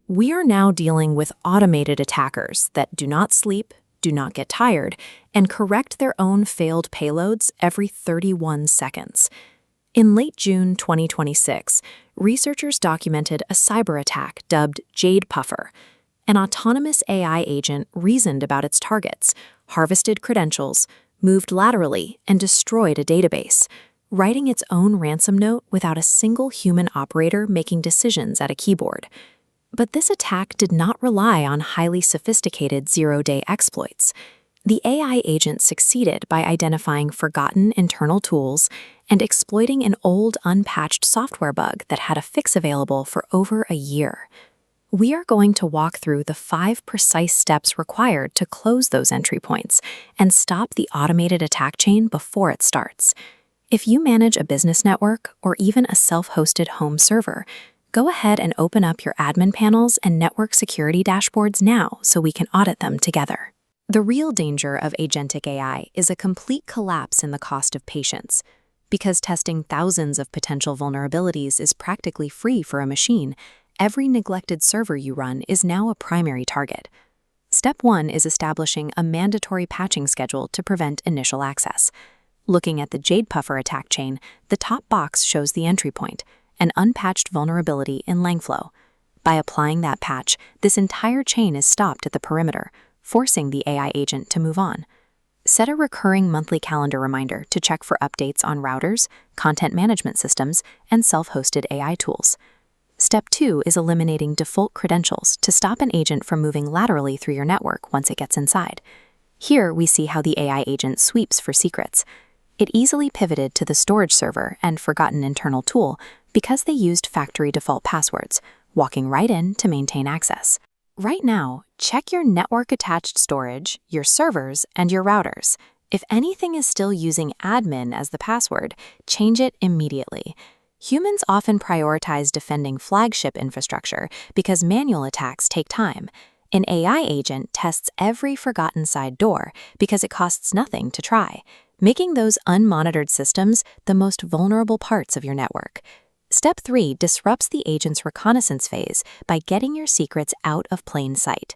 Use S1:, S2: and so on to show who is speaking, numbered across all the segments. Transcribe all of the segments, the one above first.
S1: We are now dealing with automated attackers that do not sleep, do not get tired, and correct their own failed payloads every 31 seconds. In late June 2026, researchers documented a cyber attack dubbed Jade Puffer. An autonomous AI agent reasoned about its targets, harvested credentials, moved laterally, and destroyed a database, writing its own ransom note without a single human operator making decisions at a keyboard. But this attack did not rely on highly sophisticated zero-day exploits. The AI agent succeeded by identifying forgotten internal tools and exploiting an old, unpatched software bug that had a fix available for over a year. We are going to walk through the 5 precise steps required to close those entry points and stop the automated attack chain before it starts. If you manage a business network or even a self-hosted home server, go ahead and open up your admin panels and network security dashboards now so we can audit them together. The real danger of agentic AI is a complete collapse in the cost of patience. Because testing thousands of potential vulnerabilities is practically free for a machine, every neglected server you run is now a primary target. Step 1 is establishing a mandatory patching schedule to prevent initial access. Looking at the Jade Puffer attack chain, the top box shows the entry point, an unpatched vulnerability in Langflow. By applying that patch, this entire chain is stopped at the perimeter, forcing the AI agent to move on. Set a recurring monthly calendar reminder to check for updates on routers, content management systems, and self-hosted AI tools. Step 2 is eliminating default credentials to stop an agent from moving laterally through your network once it gets inside. Here we see how the AI agent sweeps for secrets. It easily pivoted to the storage server and forgotten internal tool because they used factory default passwords, walking right in to maintain access. Right now, check your network-attached storage, your servers, and your routers. If anything is still using admin as the password, change it immediately. Humans often prioritize defending flagship infrastructure because manual attacks take time. An AI agent tests every forgotten side door because it costs nothing to try, making those unmonitored systems the most vulnerable parts of your network. Step 3 disrupts the agent's reconnaissance phase by getting your secrets out of plain sight.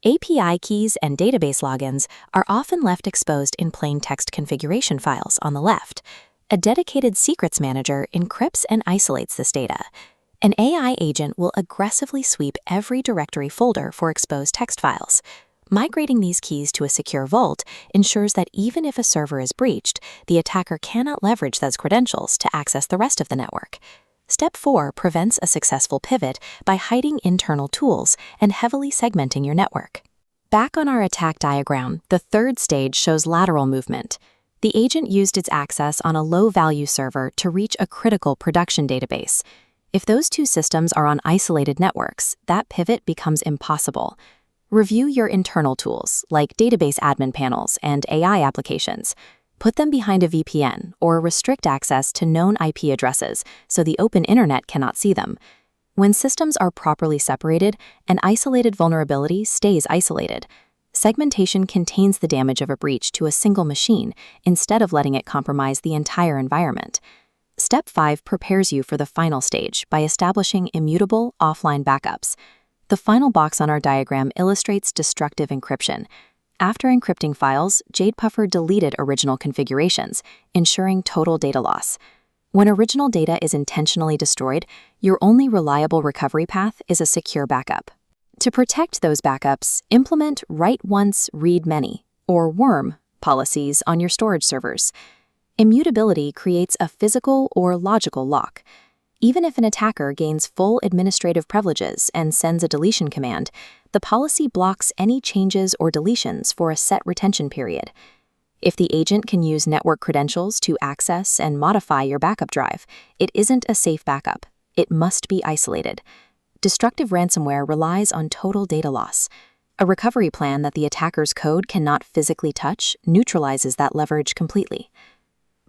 S1: API keys and database logins are often left exposed in plain text configuration files on the left. A dedicated secrets manager encrypts and isolates this data. An AI agent will aggressively sweep every directory folder for exposed text files. Migrating these keys to a secure vault ensures that even if a server is breached, the attacker cannot leverage those credentials to access the rest of the network. Step 4 prevents a successful pivot by hiding internal tools and heavily segmenting your network. Back on our attack diagram, the third stage shows lateral movement. The agent used its access on a low-value server to reach a critical production database. If those two systems are on isolated networks, that pivot becomes impossible. Review your internal tools, like database admin panels and AI applications. Put them behind a VPN or restrict access to known IP addresses so the open internet cannot see them. When systems are properly separated, an isolated vulnerability stays isolated. Segmentation contains the damage of a breach to a single machine instead of letting it compromise the entire environment. Step 5 prepares you for the final stage by establishing immutable offline backups. The final box on our diagram illustrates destructive encryption. After encrypting files, Jade Puffer deleted original configurations, ensuring total data loss. When original data is intentionally destroyed, your only reliable recovery path is a secure backup. To protect those backups, implement Write Once, Read Many, or WORM, policies on your storage servers. Immutability creates a physical or logical lock. Even if an attacker gains full administrative privileges and sends a deletion command, the policy blocks any changes or deletions for a set retention period. If the agent can use network credentials to access and modify your backup drive, it isn't a safe backup. It must be isolated. Destructive ransomware relies on total data loss. A recovery plan that the attacker's code cannot physically touch neutralizes that leverage completely.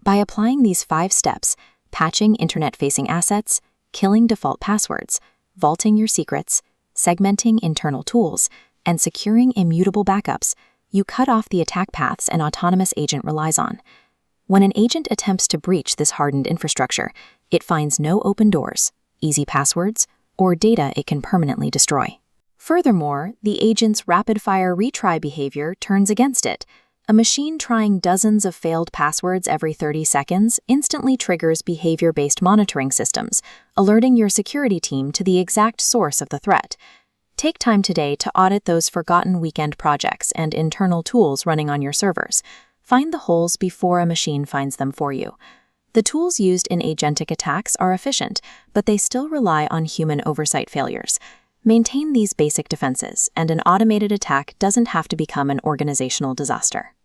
S1: By applying these 5 steps, patching internet-facing assets, killing default passwords, vaulting your secrets, segmenting internal tools, and securing immutable backups, you cut off the attack paths an autonomous agent relies on. When an agent attempts to breach this hardened infrastructure, it finds no open doors, easy passwords, or data it can permanently destroy. Furthermore, the agent's rapid-fire retry behavior turns against it. A machine trying dozens of failed passwords every 30 seconds instantly triggers behavior-based monitoring systems, alerting your security team to the exact source of the threat. Take time today to audit those forgotten weekend projects and internal tools running on your servers. Find the holes before a machine finds them for you. The tools used in agentic attacks are efficient, but they still rely on human oversight failures. Maintain these basic defenses, and an automated attack doesn't have to become an organizational disaster.